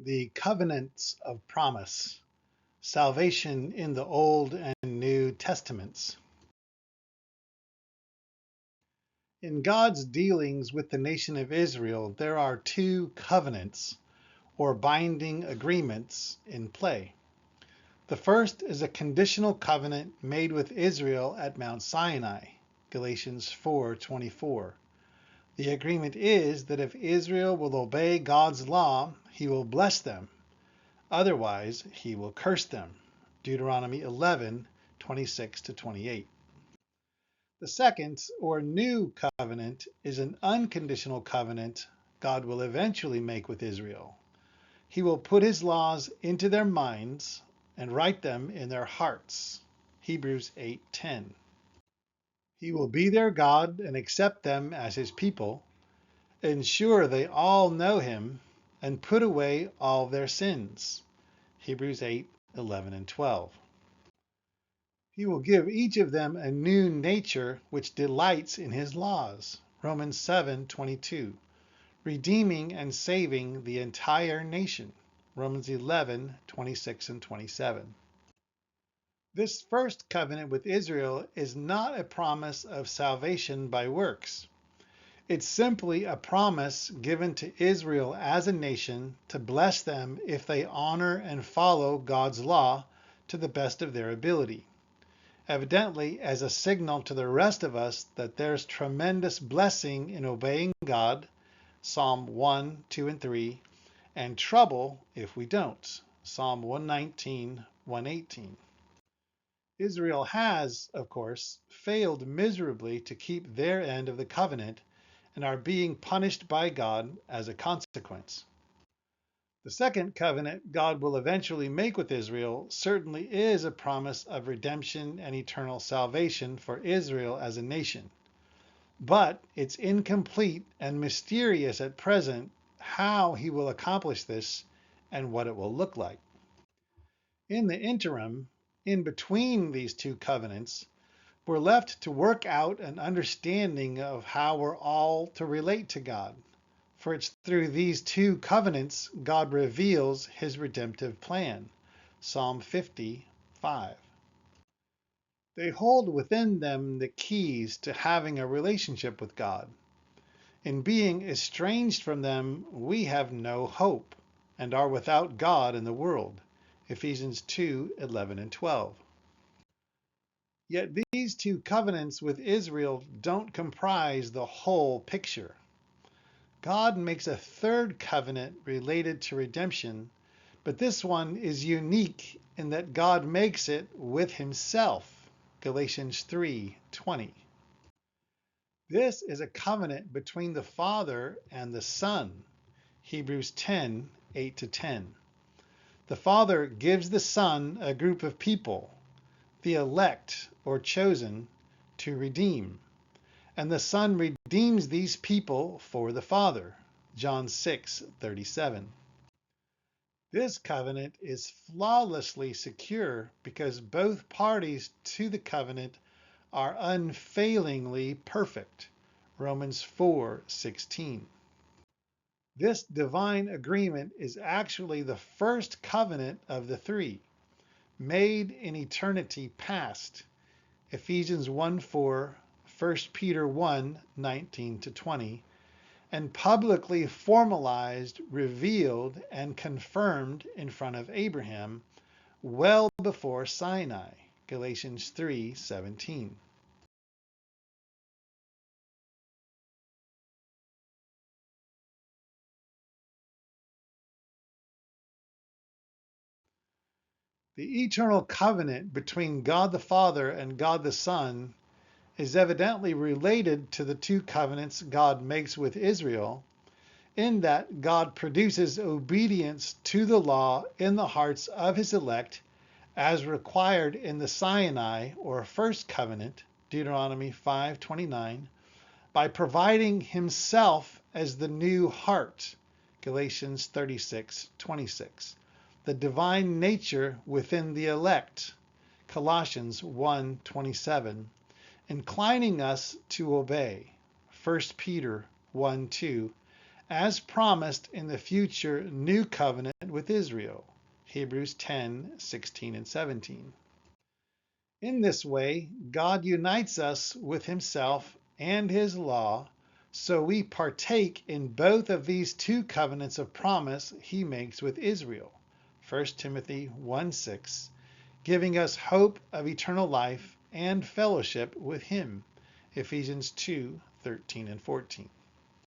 The covenants of promise, salvation in the Old and New Testaments. In God's dealings with the nation of Israel, there are two covenants, or binding agreements, in play. The first is a conditional covenant made with Israel at Mount Sinai, Galatians 4:24. The agreement is that if Israel will obey God's law, he will bless them. Otherwise, he will curse them. Deuteronomy 11:26-28. The second, or new covenant, is an unconditional covenant God will eventually make with Israel. He will put his laws into their minds and write them in their hearts. Hebrews 8:10. He will be their God and accept them as his people, ensure they all know him, and put away all their sins. Hebrews 8:11 and 12. He will give each of them a new nature which delights in his laws. Romans 7:22. Redeeming and saving the entire nation. Romans 11:26 and 27. This first covenant with Israel is not a promise of salvation by works. It's simply a promise given to Israel as a nation to bless them if they honor and follow God's law to the best of their ability. Evidently, as a signal to the rest of us that there's tremendous blessing in obeying God, Psalm 1, 2, and 3, and trouble if we don't, Psalm 119, 118. Israel has, of course, failed miserably to keep their end of the covenant and are being punished by God as a consequence. The second covenant God will eventually make with Israel certainly is a promise of redemption and eternal salvation for Israel as a nation. But it's incomplete and mysterious at present how he will accomplish this and what it will look like. In the interim, in between these two covenants, we're left to work out an understanding of how we're all to relate to God. For it's through these two covenants God reveals his redemptive plan. Psalm 50:5. They hold within them the keys to having a relationship with God. In being estranged from them, we have no hope and are without God in the world. Ephesians 2:11 and 12. Yet these two covenants with Israel don't comprise the whole picture. God makes a third covenant related to redemption, but this one is unique in that God makes it with himself. Galatians 3:20. This is a covenant between the Father and the Son. Hebrews 10:8-10. The Father gives the Son a group of people, the elect or chosen, to redeem. And the Son redeems these people for the Father. John 6:37. This covenant is flawlessly secure because both parties to the covenant are unfailingly perfect. Romans 4:16. This divine agreement is actually the first covenant of the three, made in eternity past. Ephesians 1:4, 1 Peter 1:19-20, and publicly formalized, revealed, and confirmed in front of Abraham well before Sinai. Galatians 3:17. The eternal covenant between God the Father and God the Son is evidently related to the two covenants God makes with Israel, in that God produces obedience to the law in the hearts of his elect as required in the Sinai or first covenant, Deuteronomy 5:29, by providing himself as the new heart, Galatians 36:26, the divine nature within the elect, Colossians 1:27, inclining us to obey, 1 Peter 1:2, as promised in the future new covenant with Israel. Hebrews 10:16 and 17. In this way, God unites us with himself and his law, so we partake in both of these two covenants of promise he makes with Israel. 1 Timothy 1:6, giving us hope of eternal life and fellowship with him. Ephesians 2:13 and 14.